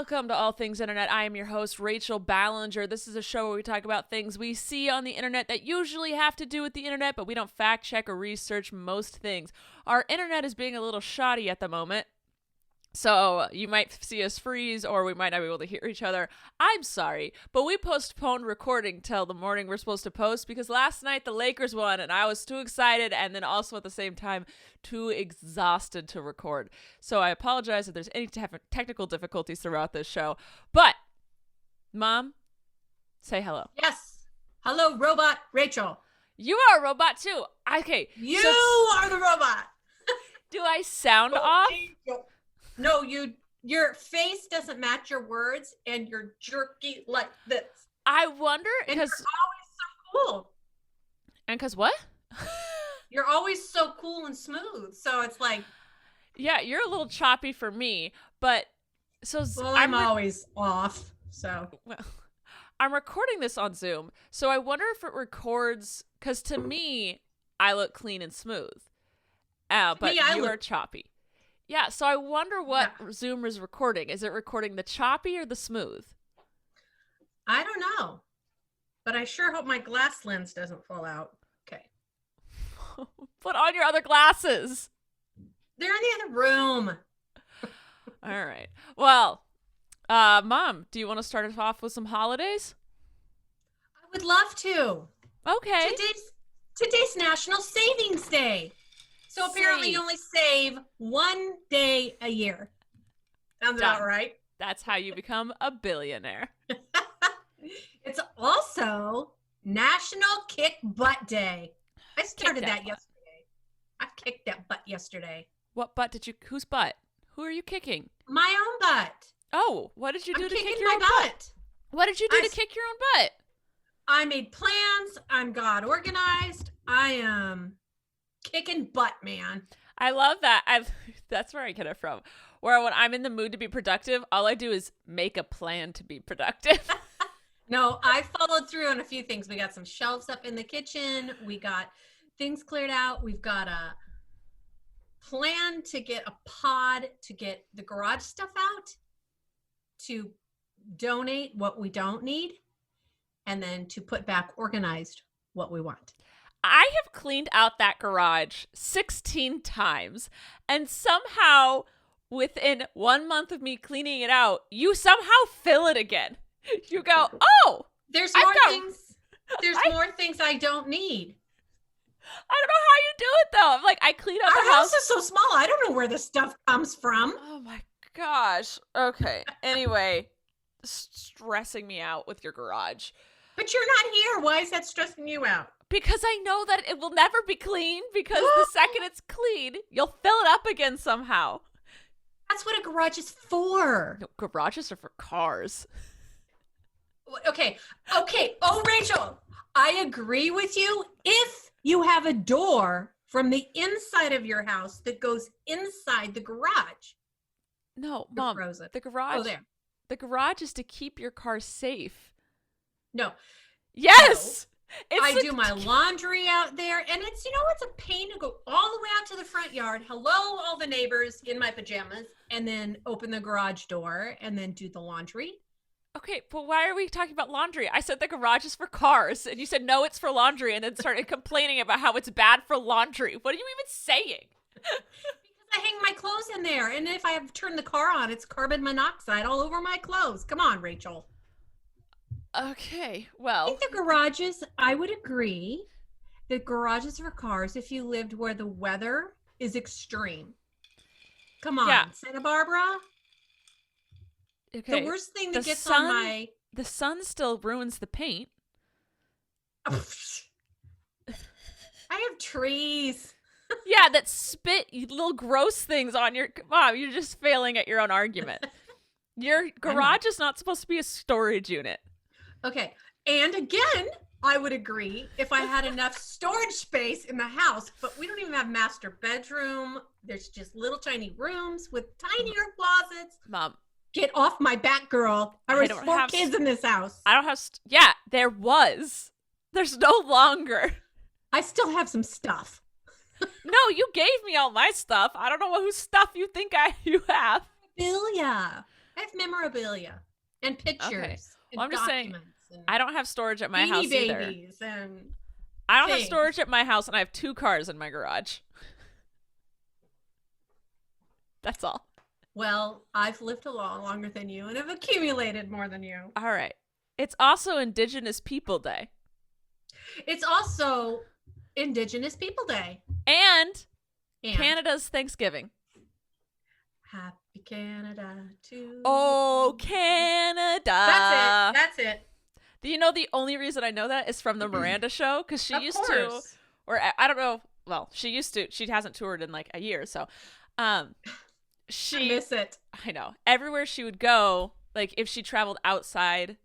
Welcome to All Things Internet. I am your host, Rachel Ballinger. This is a show where we talk about things we see on the internet that usually have to do with the internet, but we don't fact check or research most things. Our internet is being a little shoddy at the moment, so you might see us freeze or we might not be able to hear each other. I'm sorry, but we postponed recording till the morning we're supposed to post because last night the Lakers won and I was too excited and then also at the same time too exhausted to record. So I apologize if there's any technical difficulties throughout this show. But, Mom, say hello. Yes. Hello, robot Rachel. You are a robot too. Okay. You are the robot. Do I sound off? Angel. No, your face doesn't match your words and you're jerky like this. I wonder because you're always so cool. And because what? You're always so cool and smooth. So it's like, yeah, you're a little choppy for me, but I'm always off. So well, I'm recording this on Zoom, so I wonder if it records because to me, I look clean and smooth. But you are choppy. Yeah, so I wonder what Zoom is recording. Is it recording the choppy or the smooth? I don't know, but I sure hope my glass lens doesn't fall out. Okay. Put on your other glasses. They're in the other room. All right. Well, Mom, do you want to start us off with some holidays? I would love to. Okay. Today's National Savings Day. So apparently you only save one day a year. Sounds about right. That's how you become a billionaire. It's also National Kick Butt Day. I started that yesterday. I kicked that butt yesterday. What butt did you, whose butt? Who are you kicking? My own butt. Oh, what did you do to kick your own butt? What did you do to kick your own butt? I made plans. I'm God organized. I am kicking butt, man. I love that. That's where I get it from. Where when I'm in the mood to be productive, all I do is make a plan to be productive. No, I followed through on a few things. We got some shelves up in the kitchen. We got things cleared out. We've got a plan to get a pod to get the garage stuff out, to donate what we don't need, and then to put back organized what we want. I have cleaned out that garage 16 times, and somehow within 1 month of me cleaning it out, you somehow fill it again. You go, oh, there's more things. There's more things I don't need. I don't know how you do it though. I'm like, I clean up the house is so small. I don't know where this stuff comes from. Oh my gosh. Okay. Anyway, stressing me out with your garage. But you're not here. Why is that stressing you out? Because I know that it will never be clean because the second it's clean, you'll fill it up again somehow. That's what a garage is for. No, garages are for cars. Okay. Oh, Rachel, I agree with you. If you have a door from the inside of your house that goes inside the garage. No, Mom, the garage. Oh, there. The garage is to keep your car safe. No. Yes. No. I do my laundry out there, and it's a pain to go all the way out to the front yard. Hello, all the neighbors in my pajamas, and then open the garage door and then do the laundry. Okay, but why are we talking about laundry? I said the garage is for cars, and you said no, it's for laundry, and then started complaining about how it's bad for laundry. What are you even saying? Because I hang my clothes in there, and if I have turned the car on, it's carbon monoxide all over my clothes. Come on, Rachel. Okay, well. I think the garages, I would agree, the garages for cars if you lived where the weather is extreme. Come on, yeah. Santa Barbara. Okay. The worst thing that gets on my... The sun still ruins the paint. I have trees. Yeah, that spit little gross things on your... Mom, you're just failing at your own argument. Your garage is not supposed to be a storage unit. Okay. And again, I would agree if I had enough storage space in the house, but we don't even have master bedroom. There's just little tiny rooms with tinier closets. Mom. Get off my back, girl. There's 4 kids in this house. I don't have... Yeah, there was. There's no longer. I still have some stuff. No, you gave me all my stuff. I don't know whose stuff you think you have. Bilia. I have memorabilia and pictures Okay. and Well, I'm just saying, documents and I don't have storage at my Beanie house either. Babies and I don't have things. storage at my house, and I have 2 cars in my garage. That's all. Well, I've lived a lot longer than you and have accumulated more than you. All right. It's also Indigenous People Day. It's also Indigenous People Day. And Canada's Thanksgiving. Happy Canada to Oh, Canada. That's it. Do you know the only reason I know that is from the Miranda show? Because she used to, or I don't know. Well, she used to. She hasn't toured in like a year, so she I miss it. I know. Everywhere she would go, like if she traveled outside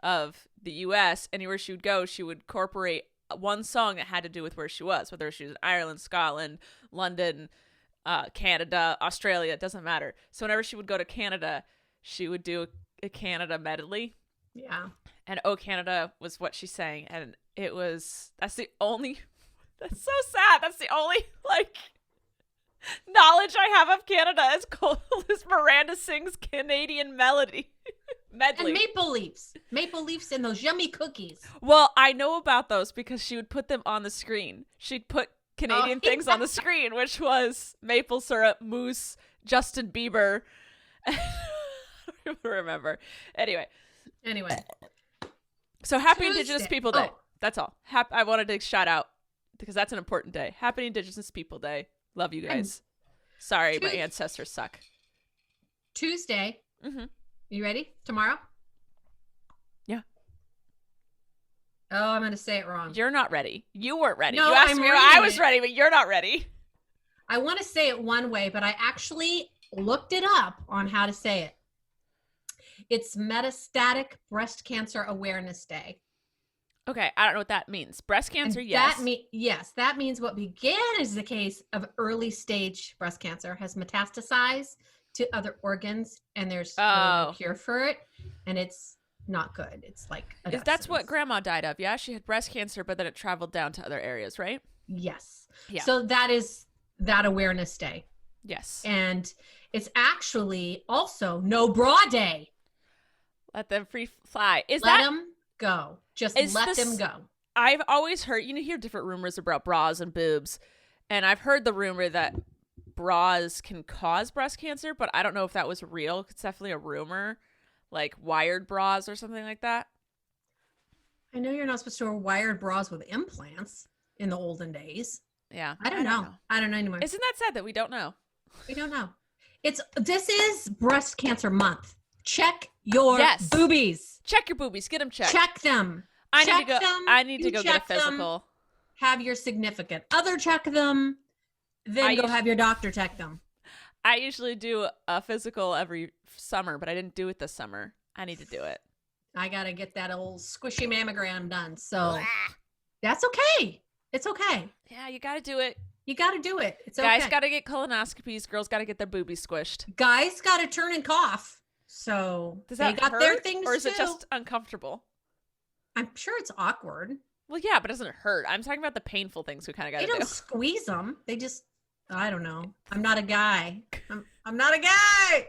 of the US, anywhere she would go, she would incorporate one song that had to do with where she was, whether she was in Ireland, Scotland, London, Canada, Australia, it doesn't matter. So whenever she would go to Canada, she would do a Canada medley. Yeah. And Oh Canada was what she sang, and that's so sad. That's the only like knowledge I have of Canada is called this Miranda sings Canadian medley. And maple leaves and those yummy cookies. Well, I know about those because she would put them on the screen. She'd put Canadian things on the screen, which was maple syrup, mousse, Justin Bieber. I don't even remember. Anyway. So happy Tuesday. Indigenous People Day. That's all. I wanted to shout out because that's an important day. Happy Indigenous People Day. Love you guys. Sorry, my ancestors suck. Tuesday. Mm-hmm. You ready? Tomorrow? Yeah. Oh, I'm going to say it wrong. You're not ready. You weren't ready. No, you asked I'm me. I was ready, but you're not ready. I want to say it one way, but I actually looked it up on how to say it. It's Metastatic Breast Cancer Awareness Day. Okay, I don't know what that means. Breast cancer, yes. That means what began as the case of early stage breast cancer has metastasized to other organs, and there's no cure for it, and it's not good. It's like that's what Grandma died of. Yeah, she had breast cancer, but then it traveled down to other areas, right? Yes. Yeah. So that is that Awareness Day. Yes. And it's actually also No Bra Day. Let them free fly. Let them go. Just let them go. I've always heard, you hear different rumors about bras and boobs, and I've heard the rumor that bras can cause breast cancer, but I don't know if that was real. It's definitely a rumor, like wired bras or something like that. I know you're not supposed to wear wired bras with implants in the olden days. Yeah. I don't know. I don't know anymore. Isn't that sad that we don't know? We don't know. This is Breast Cancer Month. Check your boobies. Check your boobies. Get them checked. Check them. I need to go get a physical. Have your significant other check them. Then go have your doctor check them. I usually do a physical every summer, but I didn't do it this summer. I need to do it. I got to get that old squishy mammogram done. So that's okay. It's okay. Yeah, you got to do it. You got to do it. It's okay. Guys got to get colonoscopies. Girls got to get their boobies squished. Guys got to turn and cough. So does that got hurt, their things or is it too. just uncomfortable? I'm sure it's awkward. Well, yeah, but it doesn't hurt. I'm talking about the painful things we kind of got to do. They don't squeeze them. They just, I don't know. I'm not a guy. I'm not a guy.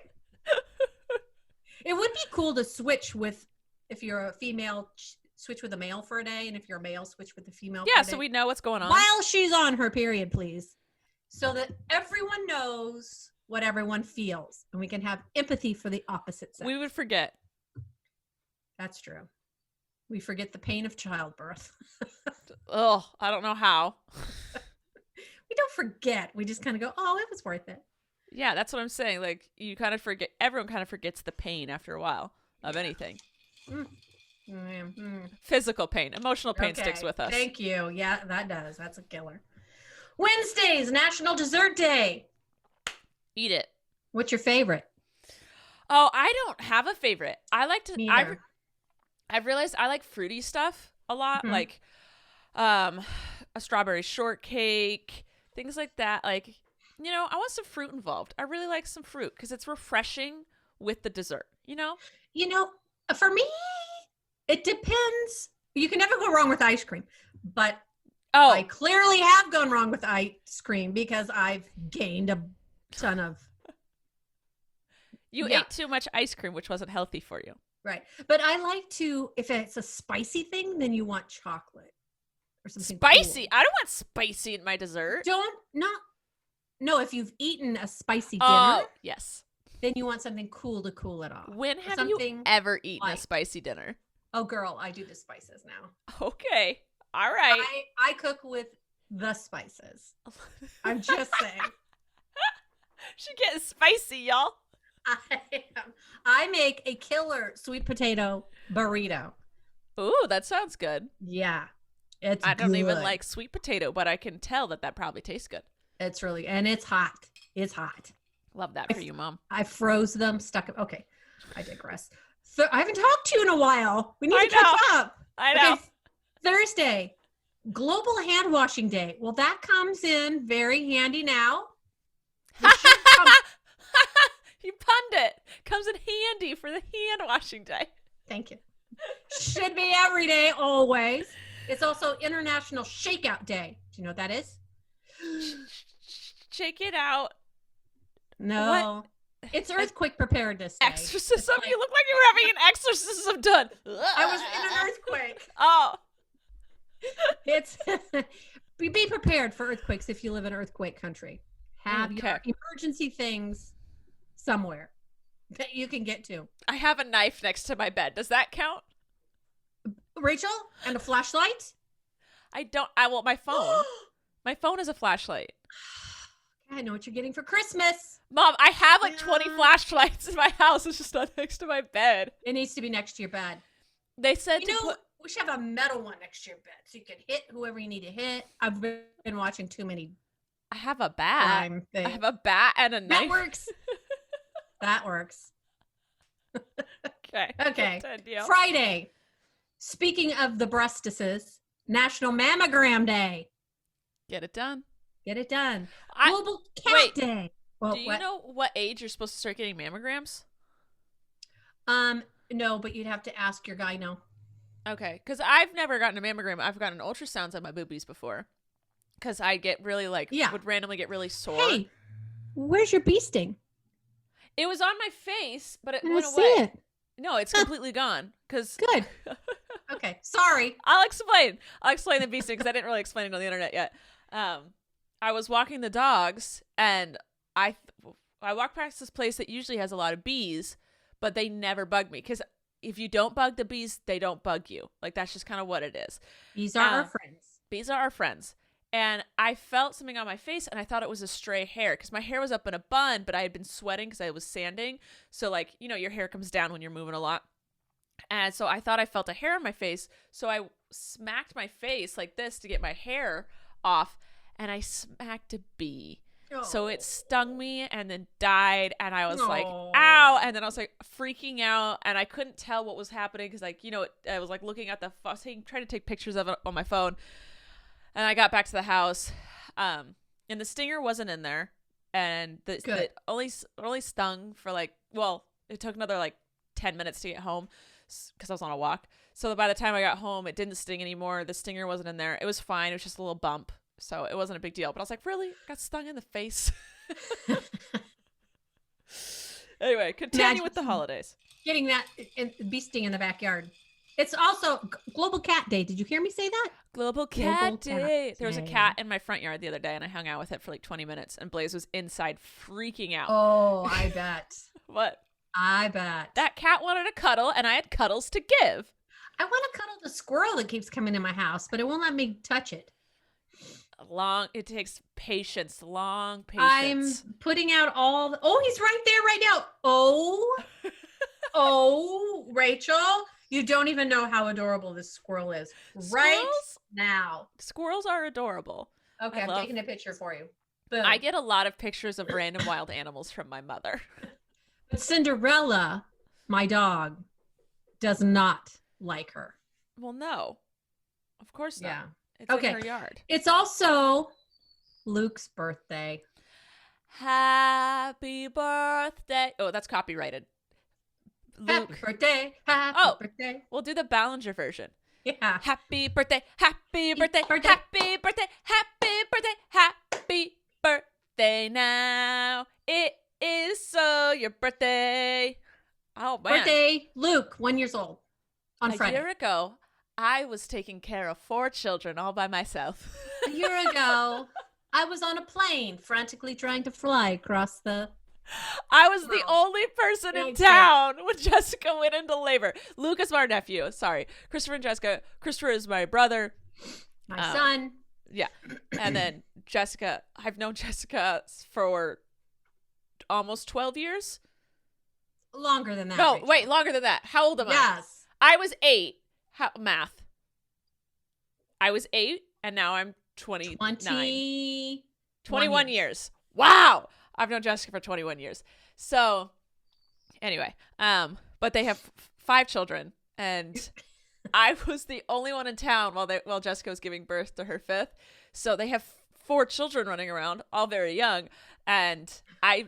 It would be cool to switch with, if you're a female, switch with a male for a day, and if you're a male, switch with a female. Yeah, so we know what's going on while she's on her period, please, so that everyone knows what everyone feels, and we can have empathy for the opposite sex. We would forget. That's true. We forget the pain of childbirth. Oh, I don't know how. We don't forget. We just kind of go, oh, it was worth it. Yeah, that's what I'm saying. Like, you kind of forget. Everyone kind of forgets the pain after a while of anything. Physical pain. Emotional pain sticks with us. Thank you. Yeah, that does. That's a killer. Wednesday's National Dessert Day. Eat it. What's your favorite? Oh, I don't have a favorite. I like to. Neither. I've realized I like fruity stuff a lot, like a strawberry shortcake, things like that. Like, I want some fruit involved. I really like some fruit because it's refreshing with the dessert, For me, it depends. You can never go wrong with ice cream, but I clearly have gone wrong with ice cream because I've gained a ton of You ate too much ice cream, which wasn't healthy for you. Right. But I like to, if it's a spicy thing, then you want chocolate or something Spicy? cool. I don't want spicy in my dessert. No, if you've eaten a spicy dinner. Oh, yes. Then you want something cool to cool it off. When have you ever eaten a spicy dinner? Oh, girl, I do the spices now. Okay. All right. I cook with the spices. I'm just saying. She getting spicy, y'all. I make a killer sweet potato burrito. Ooh, that sounds good. Yeah. I don't even like sweet potato, but I can tell that probably tastes good. It's really, and it's hot. It's hot. Love that for you, Mom. I froze them, stuck them. Okay, I digress. I haven't talked to you in a while. We need to catch up. I know. Okay, Thursday, Global Hand Washing Day. Well, that comes in very handy now. You punned it. Comes in handy for the hand washing day. Thank you. Should be every day, always. It's also International Shakeout Day. Do you know what that is? Shake it out. No. What? It's Earthquake Preparedness Day. Exorcism? You look like you were having an exorcism done. I was in an earthquake. Oh. It's be prepared for earthquakes if you live in earthquake country. Have your emergency things somewhere that you can get to. I have a knife next to my bed. Does that count? Rachel? And a flashlight? Well, my phone. My phone is a flashlight. I know what you're getting for Christmas. Mom, I have like 20 flashlights in my house. It's just not next to my bed. It needs to be next to your bed. They said we should have a metal one next to your bed so you can hit whoever you need to hit. I've been watching too many. I have a bat. I have a bat and a knife. That works. That works. Okay. Okay. Friday. Speaking of the breastises, National Mammogram Day. Get it done. Get it done. Global Cat Day. Well, do you know what age you're supposed to start getting mammograms? No, but you'd have to ask your gyno. Okay, because I've never gotten a mammogram. I've gotten ultrasounds on my boobies before. Because I get really would randomly get really sore. Hey, where's your bee sting? It was on my face, but it went away. See it. No, it's completely gone. Good. Okay, sorry. I'll explain the bee sting because I didn't really explain it on the internet yet. I was walking the dogs and I walked past this place that usually has a lot of bees, but they never bug me because if you don't bug the bees, they don't bug you. Like that's just kind of what it is. Bees are our friends. Bees are our friends. And I felt something on my face and I thought it was a stray hair because my hair was up in a bun, but I had been sweating because I was sanding. So your hair comes down when you're moving a lot. And so I thought I felt a hair on my face. So I smacked my face like this to get my hair off. And I smacked a bee. Oh. So it stung me and then died. And I was like, ow. And then I was like freaking out. And I couldn't tell what was happening because I was like looking at trying to take pictures of it on my phone. And I got back to the house. And the stinger wasn't in there. And it only stung for it took another 10 minutes to get home because I was on a walk. So by the time I got home, it didn't sting anymore. The stinger wasn't in there. It was fine. It was just a little bump. So it wasn't a big deal. But I was like, really? Got stung in the face? Anyway, continue with the holidays. Getting that bee sting in the backyard. It's also Global Cat Day. Did you hear me say that? Global Cat Day. There was a cat in my front yard the other day, and I hung out with it for 20 minutes, and Blaze was inside freaking out. Oh, I bet. What? I bet. That cat wanted a cuddle, and I had cuddles to give. I want to cuddle the squirrel that keeps coming in my house, but it won't let me touch it. It takes patience, long patience. I'm putting out he's right there right now. Rachel, you don't even know how adorable this squirrel is right now. Squirrels are adorable. Okay, I'm taking a picture for you. Boom. I get a lot of pictures of random wild animals from my mother. But Cinderella, my dog, does not like her. Well, no. Of course not. Yeah. It's in her yard. It's also Luke's birthday. Happy birthday. Oh, that's copyrighted. Luke. Happy birthday. Happy birthday. We'll do the Ballinger version. Yeah. Happy birthday. Happy birthday. Happy birthday. Happy birthday. Happy birthday now. It is so your birthday. Oh, man. Birthday, Luke, 1 year old on Friday. A year ago, I was taking care of 4 children all by myself. A year ago, I was on a plane frantically trying to fly across the... I was the only person in town when Jessica went into labor. Luke is my nephew. Sorry. Christopher and Jessica. Christopher is my brother. My son. Yeah. And then Jessica. I've known Jessica for almost 12 years. Longer than that. No, Rachel. wait, longer than that. How old am I? Yes. I was 8. Math. I was 8 and now I'm 29. 21 years. Wow. I've known Jessica for 21 years. So anyway, but they have 5 children and I was the only one in town while Jessica was giving birth to her 5th. So they have 4 children running around, all very young. And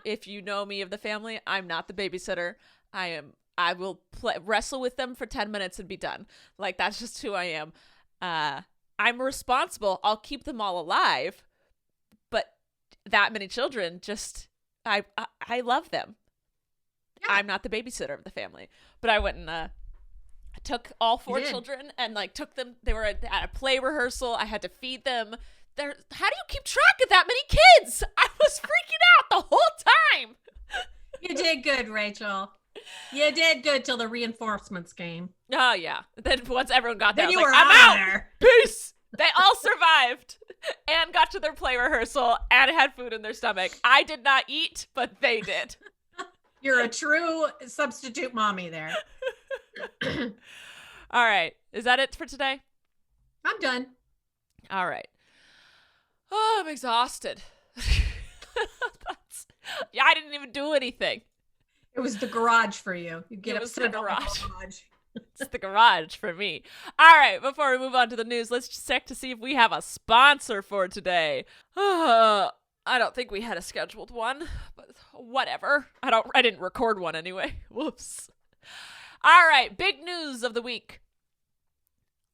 if you know me of the family, I'm not the babysitter. I will wrestle with them for 10 minutes and be done. Like, that's just who I am. I'm responsible. I'll keep them all alive. But that many children, just, I love them. Yeah. I'm not the babysitter of the family. But I went and took all 4 children and, like, took them. They were at a play rehearsal. I had to feed them. How do you keep track of that many kids? I was freaking out the whole time. You did good, Rachel. You did good till the reinforcements came. Oh, yeah. Then once everyone got there, then I was you like, were I'm out. There. Peace. They all survived and got to their play rehearsal and had food in their stomach. I did not eat, but they did. You're a true substitute mommy there. All right. Is that it for today? I'm done. All right. Oh, I'm exhausted. Yeah, I didn't even do anything. It was the garage for you. You get upset about the garage. It's the garage for me. All right, before we move on to the news, let's check to see if we have a sponsor for today. I don't think we had a scheduled one, but whatever. I didn't record one anyway. Whoops. All right, big news of the week.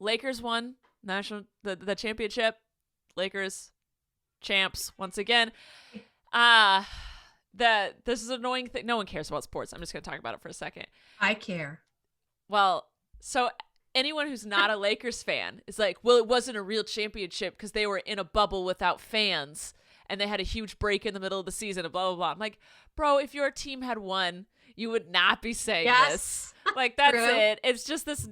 Lakers won the championship. Lakers champs once again. This is an annoying thing. No one cares about sports. I'm just going to talk about it for a second. I care. Well, so anyone who's not a Lakers fan is like, well, it wasn't a real championship because they were in a bubble without fans and they had a huge break in the middle of the season and blah, blah, blah. I'm like, bro, if your team had won, you would not be saying this. Like, that's it. It's just this.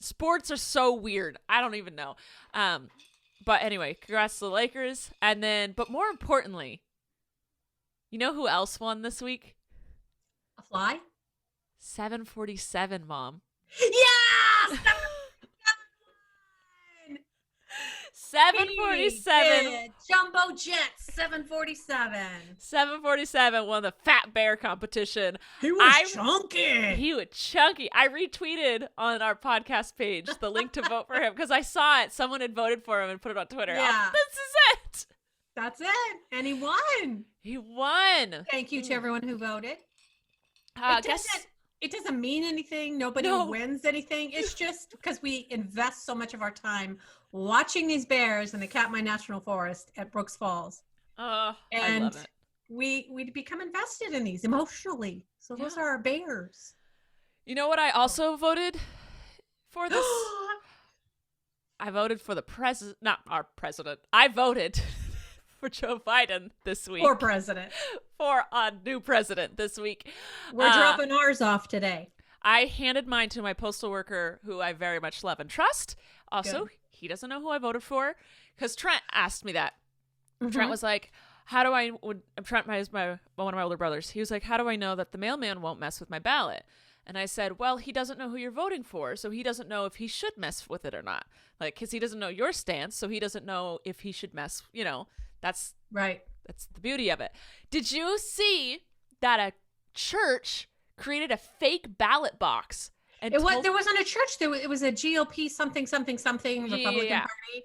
Sports are so weird. I don't even know. But anyway, congrats to the Lakers. And then, but more importantly, you know who else won this week? A fly? 747, Mom. Yes! 747. Jumbo jet, 747. 747 won the Fat Bear competition. He was chunky. He was chunky. I retweeted on our podcast page the link to vote for him because I saw it. Someone had voted for him and put it on Twitter. Yeah. This is it. That's it. And he won. He won. Thank you to everyone who voted. It doesn't mean anything. Nobody wins anything. It's just because we invest so much of our time watching these bears in the Katmai National Forest at Brooks Falls. And I love it. We become invested in these emotionally. So those are our bears. You know what I also voted for this? I voted for the president, not our president. I voted for Joe Biden this week. For president. For a new president this week. We're dropping ours off today. I handed mine to my postal worker, who I very much love and trust. Also, he doesn't know who I voted for, because Trent asked me that. Mm-hmm. Trent was like, Trent is one of my older brothers. He was like, how do I know that the mailman won't mess with my ballot? And I said, well, he doesn't know who you're voting for, so he doesn't know if he should mess with it or not. Like, because he doesn't know your stance, so he doesn't know if he should mess, that's right. That's the beauty of it. Did you see that a church created a fake ballot box? And there wasn't a church. It was a GOP something Republican Party.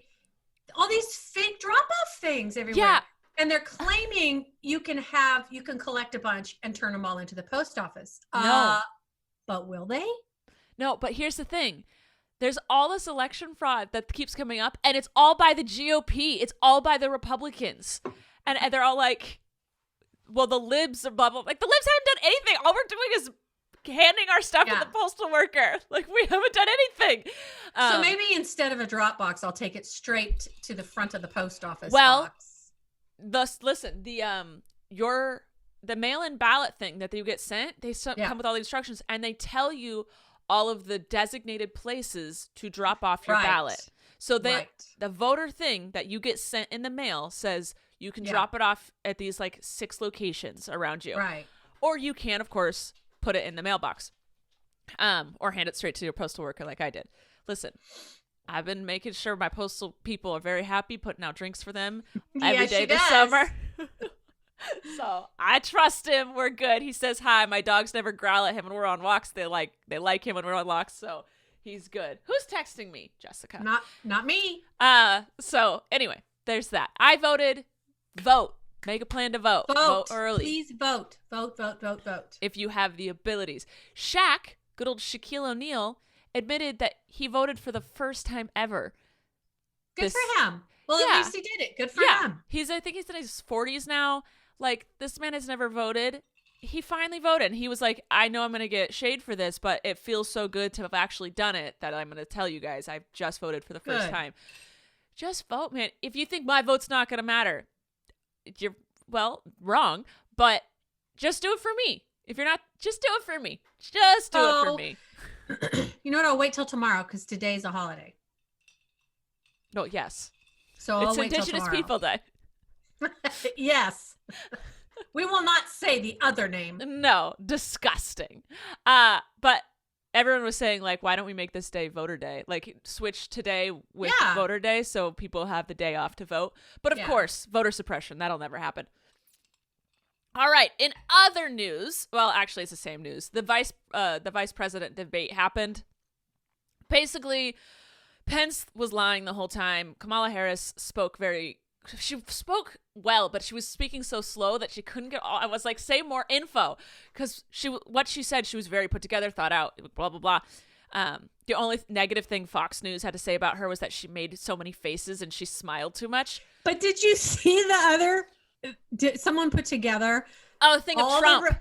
All these fake drop-off things everywhere. Yeah. And they're claiming you can collect a bunch and turn them all into the post office. No. But will they? No, but here's the thing. There's all this election fraud that keeps coming up, and it's all by the GOP. It's all by the Republicans. And they're all like, well, the libs are blah, blah. Like, the libs haven't done anything. All we're doing is handing our stuff to the postal worker. Like, we haven't done anything. So maybe instead of a drop box, I'll take it straight to the front of the post office box. Listen, the mail-in ballot thing that you get sent, they come with all the instructions, and they tell you all of the designated places to drop off your ballot. So the voter thing that you get sent in the mail says you can drop it off at these like 6 locations around you. Right. Or you can, of course, put it in the mailbox. Or hand it straight to your postal worker like I did. Listen, I've been making sure my postal people are very happy, putting out drinks for them every day this summer. So I trust him. We're good. He says hi. My dogs never growl at him when we're on walks. They like him when we're on walks. So he's good. Who's texting me? Jessica. Not me. So anyway, there's that. I voted. Vote. Make a plan to vote. Vote early. Please vote. Vote, vote, vote, vote. If you have the abilities. Shaq, good old Shaquille O'Neal, admitted that he voted for the first time ever. Good for him. Well, at least he did it. Good for him. I think he's in his 40s now. Like, this man has never voted. He finally voted. And he was like, I know I'm going to get shade for this, but it feels so good to have actually done it that I'm going to tell you guys I've just voted for the first time. Just vote, man. If you think my vote's not going to matter, you're, wrong. But just do it for me. If you're not, just do it for me. Just do it for me. You know what? I'll wait till tomorrow because today's a holiday. Oh, yes. So I'll wait till Indigenous tomorrow. People Day. Yes. We will not say the other name. No, disgusting. But everyone was saying, like, why don't we make this day voter day? Like, switch today with voter day so people have the day off to vote. But of course, voter suppression, that'll never happen. All right. In other news, well, actually, it's the same news. The vice president debate happened. Basically, Pence was lying the whole time. Kamala Harris she spoke well, but she was speaking so slow that she couldn't get all. I was like, say more info, because what she said, she was very put together, thought out, blah blah blah. The only negative thing Fox News had to say about her was that she made so many faces and she smiled too much. But did you see the other? Did someone put together? Oh, the thing of Trump.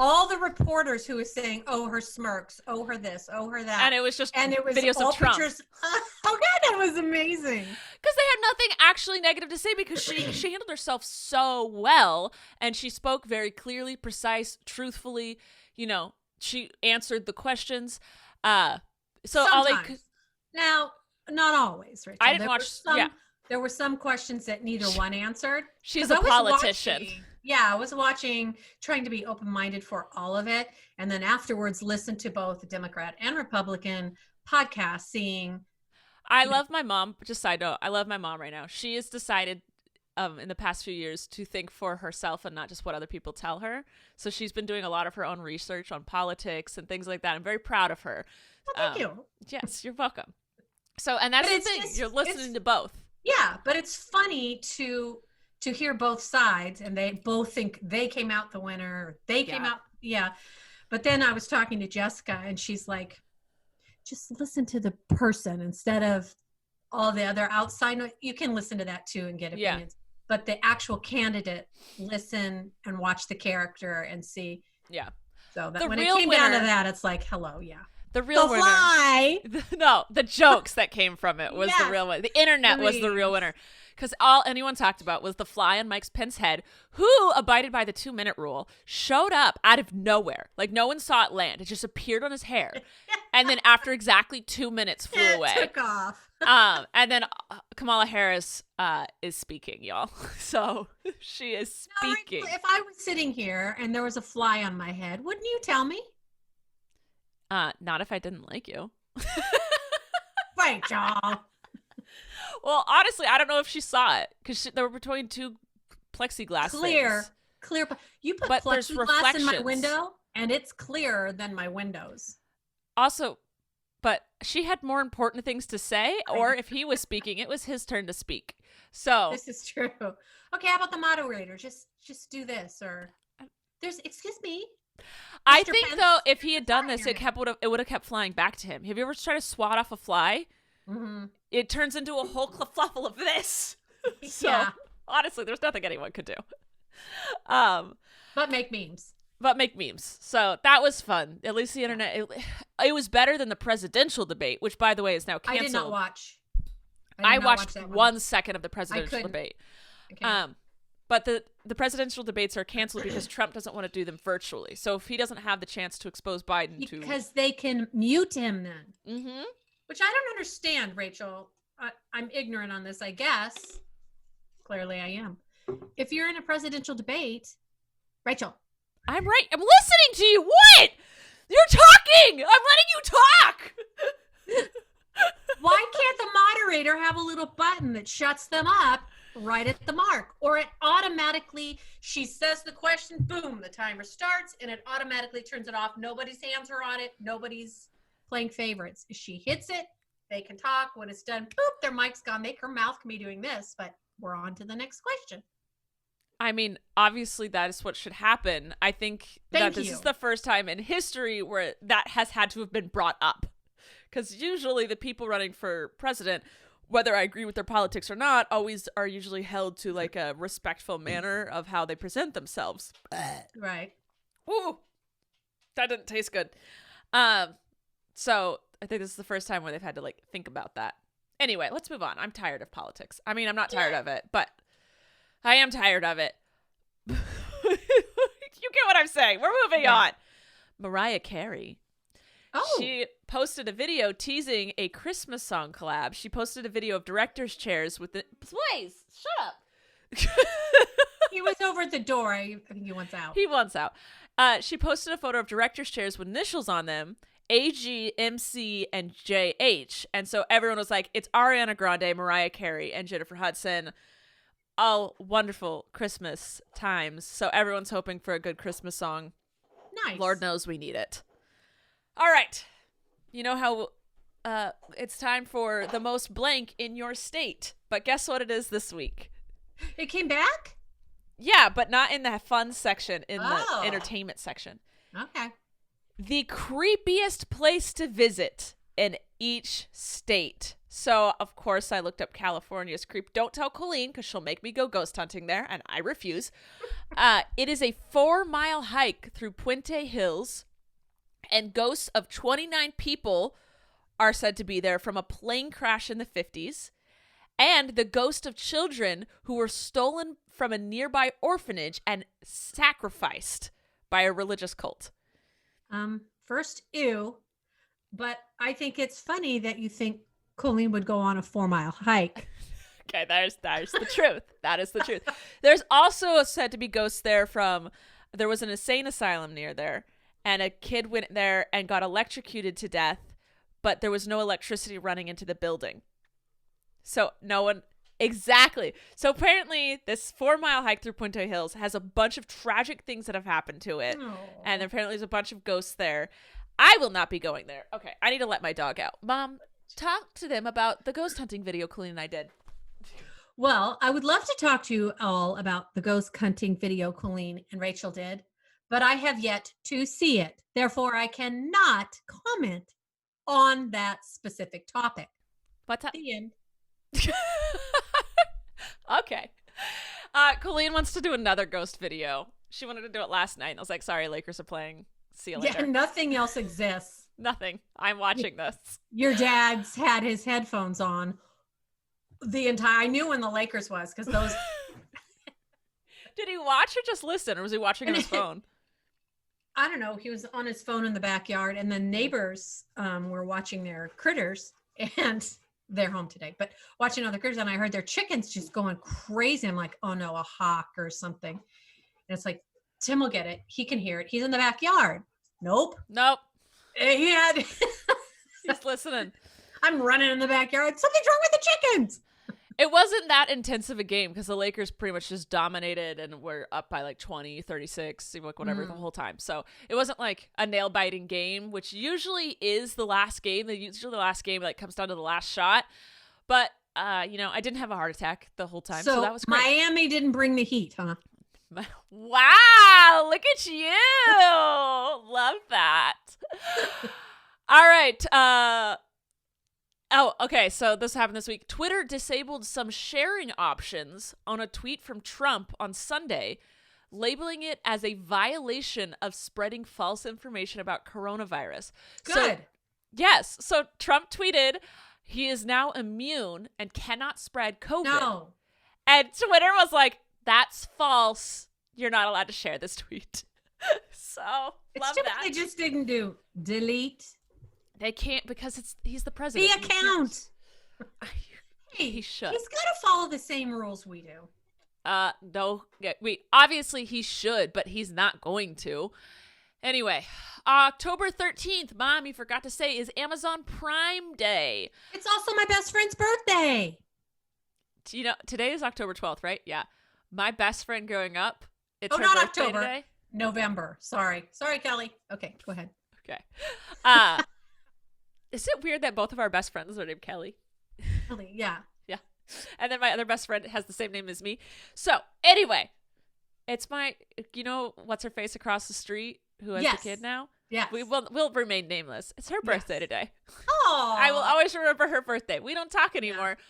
All the reporters who were saying, "Oh, her smirks, oh, her this, oh, her that," and it was just videos all of Trump. Pictures. Oh God, that was amazing. Because they had nothing actually negative to say, because she handled herself so well, and she spoke very clearly, precise, truthfully. You know, she answered the questions. So sometimes. Now, not always, Rachel. I didn't watch. There were some questions that neither one answered. She's a politician. I was watching, trying to be open-minded for all of it. And then afterwards, listen to both Democrat and Republican podcasts, seeing. I love my mom. Just side note, I love my mom right now. She has decided in the past few years to think for herself and not just what other people tell her. So she's been doing a lot of her own research on politics and things like that. I'm very proud of her. Well, thank you. Yes, you're welcome. So, and that's the thing. You're listening to both. Yeah, but it's funny to hear both sides, and they both think they came out the winner. They came out, But then I was talking to Jessica, and she's like, just listen to the person instead of all the other outside. You can listen to that too and get opinions. But the actual candidate, listen and watch the character and see. Yeah. So that when it came down to that, it's like, hello, The real winner. Fly. No, the jokes that came from it was the real winner. The internet was the real winner. Because all anyone talked about was the fly on Mike Pence's head, who abided by the 2-minute rule, showed up out of nowhere. Like, no one saw it land. It just appeared on his hair. And then after exactly 2 minutes, flew away. It took off. And then Kamala Harris is speaking, y'all. So she is speaking. If I was sitting here and there was a fly on my head, wouldn't you tell me? Not if I didn't like you. Right, y'all. Well, honestly, I don't know if she saw it because they were between two plexiglass clear. You put plexiglass in my reflections. window, and it's clearer than my windows. Also, but she had more important things to say, or if he was speaking, it was his turn to speak. So this is true. Okay, how about the moderator? Just do this, or excuse me. I think though, if he had done this, it would have kept flying back to him. Have you ever tried to swat off a fly? Mm-hmm. It turns into a whole kerfluffle of this. So honestly, there's nothing anyone could do. But make memes. So that was fun. At least the internet, it was better than the presidential debate, which, by the way, is now canceled. I did not watch. I watched 1 second of the presidential debate. Okay. But the presidential debates are canceled because Trump doesn't want to do them virtually. So if he doesn't have the chance to expose Biden because they can mute him then. Mm-hmm. Which I don't understand, Rachel. I'm ignorant on this, I guess. Clearly I am. If you're in a presidential debate, Rachel. I'm right. I'm listening to you. What? You're talking. I'm letting you talk. Why can't the moderator have a little button that shuts them up right at the mark? Or it automatically, she says the question, boom, the timer starts, and it automatically turns it off. Nobody's hands are on it. Nobody's playing favorites. If she hits it, they can talk. When it's done, boop, their mic's gone. Her mouth can be doing this, but we're on to the next question. I mean, obviously that is what should happen. I think that this is the first time in history where that has had to have been brought up. Because usually the people running for president, whether I agree with their politics or not, always are usually held to like a respectful manner of how they present themselves. Right. Ooh, that didn't taste good. So I think this is the first time where they've had to like think about that. Anyway, let's move on. I'm tired of politics. I mean, I'm not tired of it, but I am tired of it. You get what I'm saying. We're moving on. Mariah Carey. Oh. She posted a video teasing a Christmas song collab. She posted a video of director's chairs with the... Please, shut up. He was over at the door. I think he wants out. He wants out. She posted a photo of director's chairs with initials on them, AG, MC, and JH. And so everyone was like, it's Ariana Grande, Mariah Carey, and Jennifer Hudson. All wonderful Christmas times. So everyone's hoping for a good Christmas song. Nice. Lord knows we need it. All right. You know how it's time for the most blank in your state. But guess what it is this week? It came back? Yeah, but not in the fun section, in the entertainment section. Okay. The creepiest place to visit in each state. So, of course, I looked up California's creep. Don't tell Colleen because she'll make me go ghost hunting there, and I refuse. It is a 4-mile hike through Puente Hills, and ghosts of 29 people are said to be there from a plane crash in the 50s, and the ghost of children who were stolen from a nearby orphanage and sacrificed by a religious cult. First, ew, but I think it's funny that you think Colleen would go on a 4-mile hike. Okay, there's the truth. That is the truth. There's also said to be ghosts there there was an insane asylum near there, and a kid went there and got electrocuted to death, but there was no electricity running into the building. So no one... Exactly. So apparently this 4-mile hike through Puente Hills has a bunch of tragic things that have happened to it. Aww. And apparently there's a bunch of ghosts there. I will not be going there. Okay, I need to let my dog out. Mom, talk to them about the ghost hunting video Colleen and I did. Well, I would love to talk to you all about the ghost hunting video Colleen and Rachel did, but I have yet to see it. Therefore, I cannot comment on that specific topic. What's up? The end. Okay. Colleen wants to do another ghost video. She wanted to do it last night. And I was like, sorry, Lakers are playing. See you later. Yeah, nothing else exists. Nothing. I'm watching this. Your dad's had his headphones on the entire... I knew when the Lakers was because those... Did he watch or just listen? Or was he watching on his phone? I don't know. He was on his phone in the backyard, and the neighbors were watching their critters, and... They're home today, but watching other critters, and I heard their chickens just going crazy. I'm like, oh no, a hawk or something. And it's like, Tim will get it. He can hear it. He's in the backyard. Nope. He had. He's listening. I'm running in the backyard. Something's wrong with the chickens. It wasn't that intense of a game because the Lakers pretty much just dominated and were up by like 20, 36, like whatever the whole time. So it wasn't like a nail-biting game, which usually is the last game. Usually the last game like comes down to the last shot. But, I didn't have a heart attack the whole time. So that was great. Miami didn't bring the heat, huh? Wow, look at you. Love that. All right. Oh, okay, so this happened this week. Twitter disabled some sharing options on a tweet from Trump on Sunday, labeling it as a violation of spreading false information about coronavirus. Good. So, yes. So Trump tweeted, he is now immune and cannot spread COVID. No. And Twitter was like, that's false. You're not allowed to share this tweet. So, love that. They just didn't do delete. They can't because he's the president. The account. He should. He's got to follow the same rules we do. No, obviously he should, but he's not going to. Anyway, October 13th, Mom, you forgot to say, is Amazon Prime Day. It's also my best friend's birthday. You know, today is October 12th, right? Yeah. My best friend growing up, it's her not birthday October. Today. November. Sorry, Kelly. Okay, go ahead. Okay. Is it weird that both of our best friends are named Kelly? Kelly, yeah. Yeah. And then my other best friend has the same name as me. So, anyway, it's my, what's her face across the street who has the kid now? Yeah. We'll remain nameless. It's her birthday today. Oh. I will always remember her birthday. We don't talk anymore. Yeah.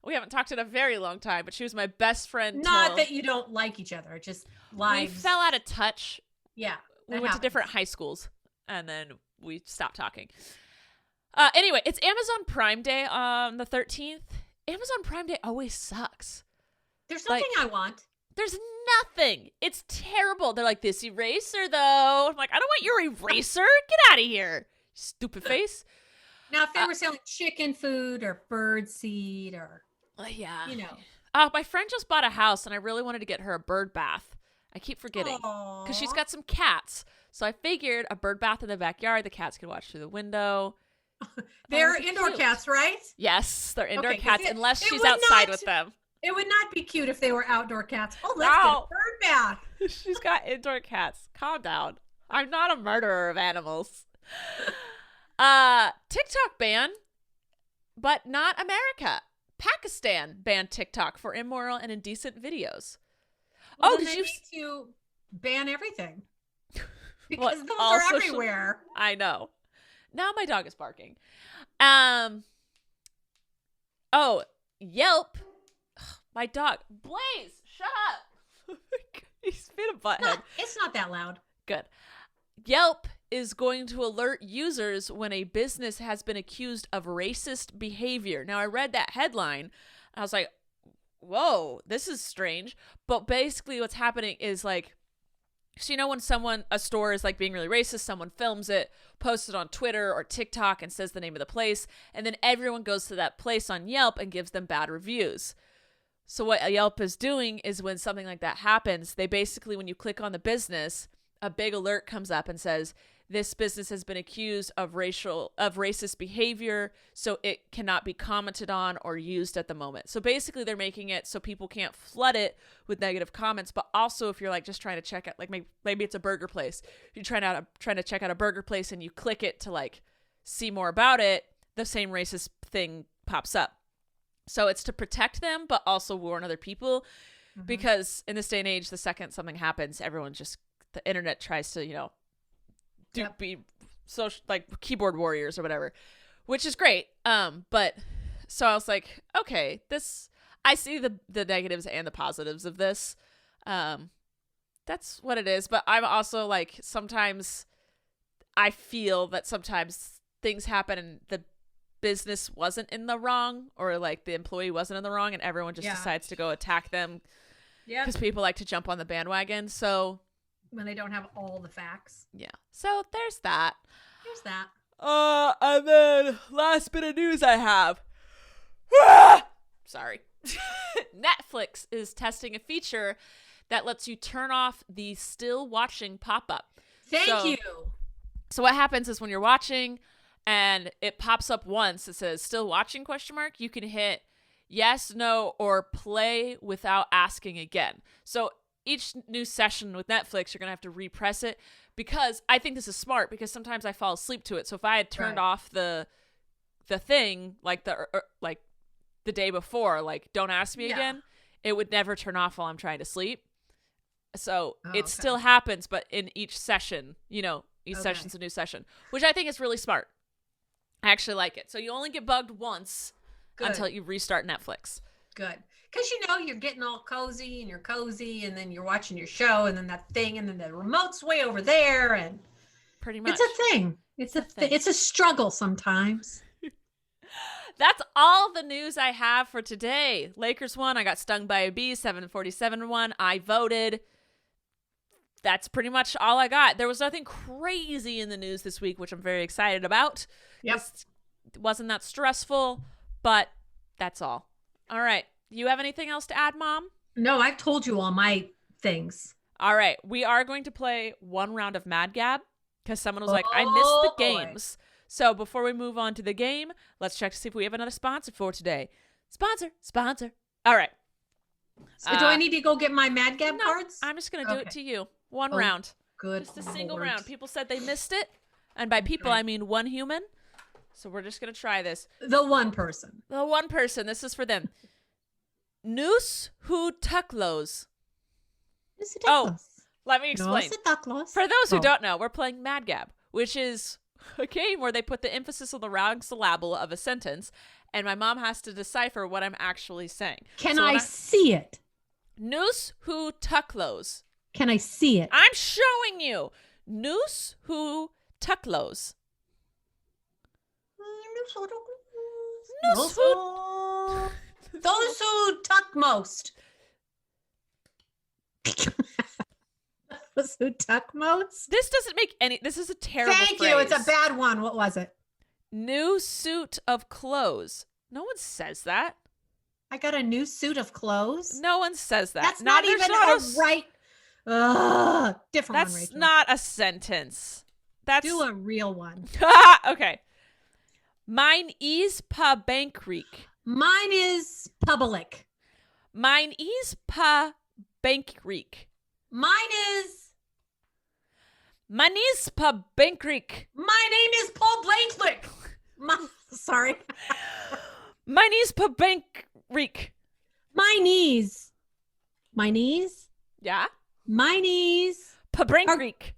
We haven't talked in a very long time, but she was my best friend. Not that you don't like each other, just lives. We fell out of touch. Yeah. We went to different high schools, and then we stopped talking. Anyway, it's Amazon Prime Day on the 13th. Amazon Prime Day always sucks. There's nothing I want. There's nothing. It's terrible. They're like, this eraser, though. I'm like, I don't want your eraser. Get out of here, stupid face. Now, if they were selling chicken food or bird seed or, my friend just bought a house, and I really wanted to get her a bird bath. I keep forgetting because she's got some cats. So I figured a bird bath in the backyard. The cats could watch through the window. They're indoor cats, right? Yes, they're indoor cats unless she's would outside with them. It would not be cute if they were outdoor cats. Oh, let's get a bird bath. She's got indoor cats. Calm down. I'm not a murderer of animals. TikTok ban, but not America. Pakistan banned TikTok for immoral and indecent videos. Well, did you need to ban everything? Because those are everywhere. I know. Now my dog is barking. Yelp. My dog. Blaze, shut up. He's been a butthead. It's not that loud. Good. Yelp is going to alert users when a business has been accused of racist behavior. Now, I read that headline, and I was like, whoa, this is strange. But basically what's happening is like, so when a store is like being really racist, someone films it, posts it on Twitter or TikTok and says the name of the place, and then everyone goes to that place on Yelp and gives them bad reviews. So what Yelp is doing is when something like that happens, they basically, when you click on the business, a big alert comes up and says, this business has been accused of racist behavior, so it cannot be commented on or used at the moment. So basically they're making it so people can't flood it with negative comments, but also if you're like just trying to check out, like maybe it's a burger place, you're trying to check out a burger place and you click it to like see more about it, the same racist thing pops up. So it's to protect them, but also warn other people, because in this day and age, the second something happens, the internet tries to, be social, like keyboard warriors or whatever, which is great. But so I was like, okay, I see the negatives and the positives of this. That's what it is. But I'm also like, sometimes I feel that sometimes things happen and the business wasn't in the wrong, or like the employee wasn't in the wrong, and everyone just decides to go attack them. Yeah. Because people like to jump on the bandwagon. So when they don't have all the facts. Yeah. So there's that. There's that. And then last bit of news I have. Sorry. Netflix is testing a feature that lets you turn off the still watching pop-up. Thank you. So what happens is when you're watching and it pops up once, it says still watching ? You can hit yes, no, or play without asking again. So each new session with Netflix, you're going to have to repress it, because I think this is smart, because sometimes I fall asleep to it. So if I had turned off the thing, like the day before, like don't ask me again, it would never turn off while I'm trying to sleep. So it still happens, but in each session, each session's a new session, which I think is really smart. I actually like it. So you only get bugged once until you restart Netflix. Good. Because you're getting all cozy and you're cozy, and then you're watching your show, and then that thing, and then the remote's way over there, and Pretty much. it's a thing. It's a struggle sometimes. That's all the news I have for today. Lakers won. I got stung by a bee. 747 won. I voted. That's pretty much all I got. There was nothing crazy in the news this week, which I'm very excited about. Yep. It wasn't that stressful, but that's all. All right. You have anything else to add, Mom? No, I've told you all my things. All right. We are going to play one round of Mad Gab because someone was like, I missed the games. So before we move on to the game, let's check to see if we have another sponsor for today. Sponsor. All right. So do I need to go get my Mad Gab cards? I'm just going to do it to you. One round. Good. Just a single round. People said they missed it. And by people, I mean one human. So we're just going to try this. The one person. This is for them. Noose who tucklos. Oh, let me explain. For those who don't know, we're playing Mad Gab, which is a game where they put the emphasis on the wrong syllable of a sentence, and my mom has to decipher what I'm actually saying. Can I see it? Noose who tucklos. Can I see it? I'm showing you. Noose who tucklos. Those who tuck most. Those who tuck most? This doesn't make any. This is a terrible Thank phrase. you. It's a bad one. What was it? New suit of clothes. No one says that. I got a new suit of clothes. No one says that. That's not even a right. Different one, Rachel. That's not a sentence. Do a real one. Okay. Mine is pa bankreek. Mine is public. Mine is pa bankreek. Mine is pa bankreek. My name is Paul Blanklick. Sorry. Mine is pa bankreek. My knees. Yeah? My knees. Pa bankreek.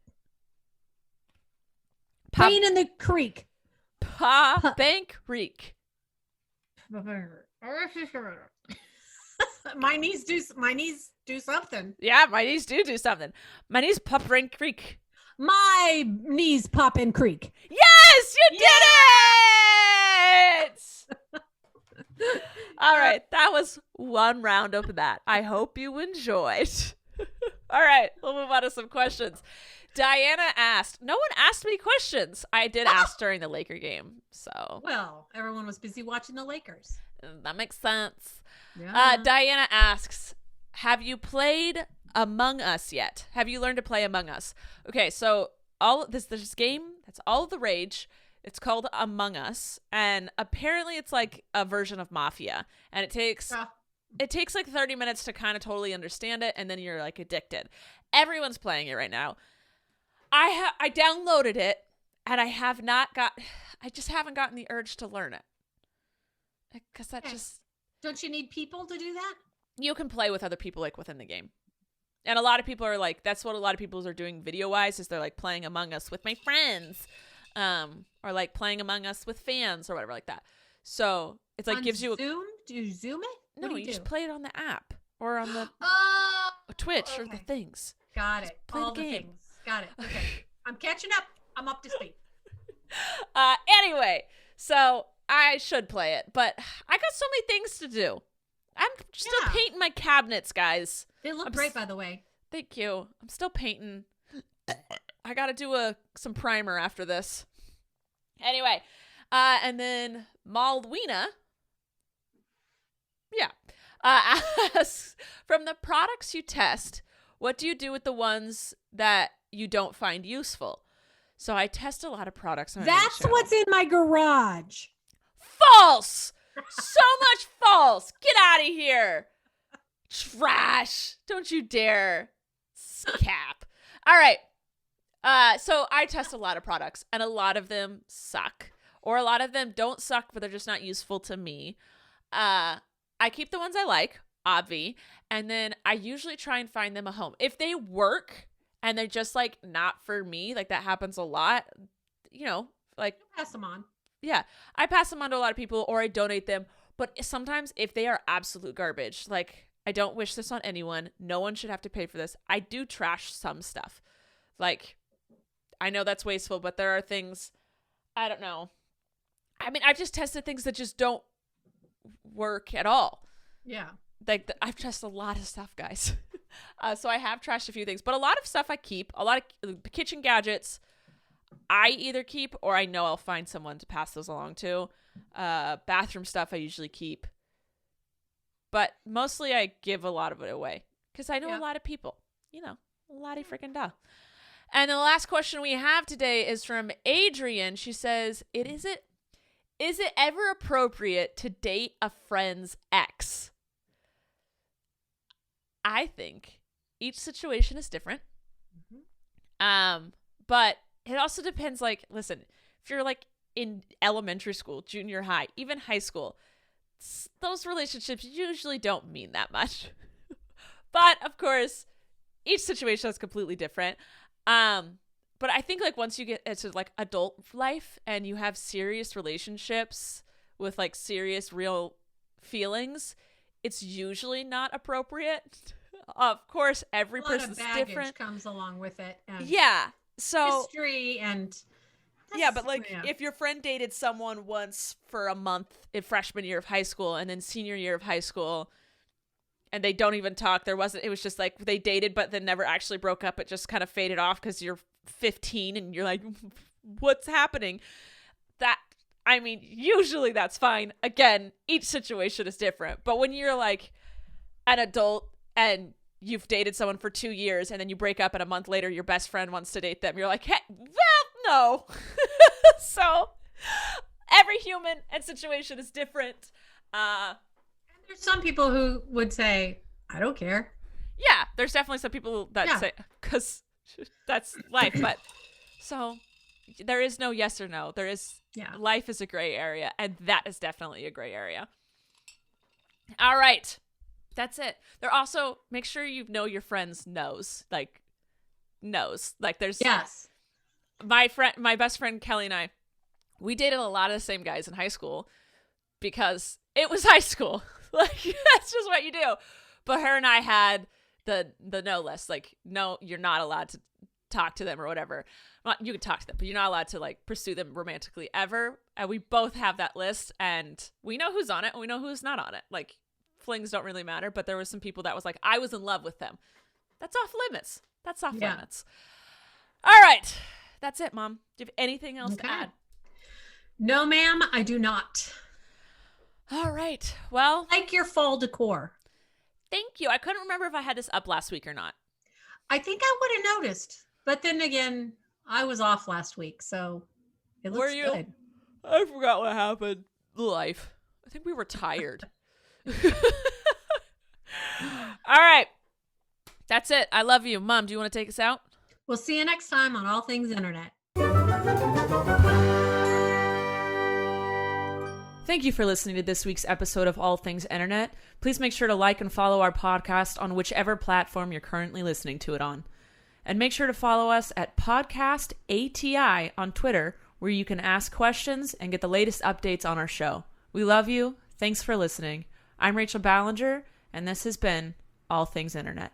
Pain in the creek. Pa bankreek. My knees do something. Yeah, my knees do something. My knees pop in creek. My knees pop in creek. Yes, you did it! All right, that was one round of that. I hope you enjoyed. All right, we'll move on to some questions. Diana asked. No one asked me questions. I did ask during the Laker game, so. Well, everyone was busy watching the Lakers. That makes sense. Yeah. Diana asks, have you played Among Us yet? Have you learned to play Among Us? Okay, so this game that's all the rage. It's called Among Us, and apparently it's like a version of Mafia, and it takes like 30 minutes to kind of totally understand it, and then you're like addicted. Everyone's playing it right now. I downloaded it, and I just haven't gotten the urge to learn it. Because don't you need people to do that? You can play with other people like within the game. And a lot of people are like, that's what a lot of people are doing video wise, is they're like playing Among Us with my friends. Or like playing Among Us with fans or whatever like that. So it's like gives you Zoom? Do you Zoom it? No, you just play it on the app or on the Twitch or the things. Got it. Play all the game. Things. Got it. Okay. I'm catching up. I'm up to speed. Anyway, so I should play it, but I got so many things to do. I'm still painting my cabinets, guys. They look great, by the way. Thank you. I'm still painting. I got to do some primer after this. Anyway, and then Maldwina, asks, from the products you test, what do you do with the ones that you don't find useful? So I test a lot of products. That's what's in my garage. False. So much false. Get out of here. Trash. Don't you dare. Cap. All right. So I test a lot of products, and a lot of them suck, or a lot of them don't suck, but they're just not useful to me. I keep the ones I like, obvi, and then I usually try and find them a home. If they work and they're just like not for me, like that happens a lot, like pass them on. Yeah, I pass them on to a lot of people, or I donate them. But sometimes if they are absolute garbage, like, I don't wish this on anyone. No one should have to pay for this. I do trash some stuff. Like, I know that's wasteful, but there are things, I don't know. I mean, I've just tested things that just don't work at all. Yeah. Like, I've tested a lot of stuff, guys. So I have trashed a few things, but a lot of stuff I keep. A lot of kitchen gadgets I either keep or I know I'll find someone to pass those along to. Bathroom stuff I usually keep. But mostly I give a lot of it away because I know a lot of people. You know, a lot of freaking duh. And the last question we have today is from Adrian. She says, is it ever appropriate to date a friend's ex? I think each situation is different. But it also depends, like, listen, if you're like in elementary school, junior high, even high school, those relationships usually don't mean that much. But of course, each situation is completely different. But I think like once you get into like adult life and you have serious relationships with like serious real feelings, it's usually not appropriate. Of course, every person's different. A lot of baggage comes along with it. And so history and but like if your friend dated someone once for a month in freshman year of high school and then senior year of high school and they don't even talk, it was just like they dated but then never actually broke up, it just kind of faded off because you're 15 and you're like, what's happening? I mean, usually that's fine. Again, each situation is different. But when you're like an adult and you've dated someone for 2 years and then you break up and a month later your best friend wants to date them, you're like, hey, well, no. So every human and situation is different. And there's some people who would say, I don't care. Yeah, there's definitely some people that say, because that's life. But so there is no yes or no. There is, life is a gray area, and that is definitely a gray area. All right. That's it. They're also, make sure you know your friend's knows. Like, there's... Yes. My best friend Kelly and I, we dated a lot of the same guys in high school because it was high school. Like, that's just what you do. But her and I had the no list. Like, no, you're not allowed to talk to them or whatever. You can talk to them, but you're not allowed to, like, pursue them romantically ever. And we both have that list, and we know who's on it, and we know who's not on it. Like, flings don't really matter, but there was some people that was like, I was in love with them. That's off limits. That's off limits. All right. That's it, Mom. Do you have anything else to add? No, ma'am, I do not. All right. Well, like your fall decor. Thank you. I couldn't remember if I had this up last week or not. I think I would have noticed, but then again, I was off last week, so it looks good. I forgot what happened. Life. I think we were tired. All right. That's it. I love you. Mom, do you want to take us out? We'll see you next time on All Things Internet. Thank you for listening to this week's episode of All Things Internet. Please make sure to like and follow our podcast on whichever platform you're currently listening to it on. And make sure to follow us at Podcast ATI on Twitter, where you can ask questions and get the latest updates on our show. We love you. Thanks for listening. I'm Rachel Ballinger, and this has been All Things Internet.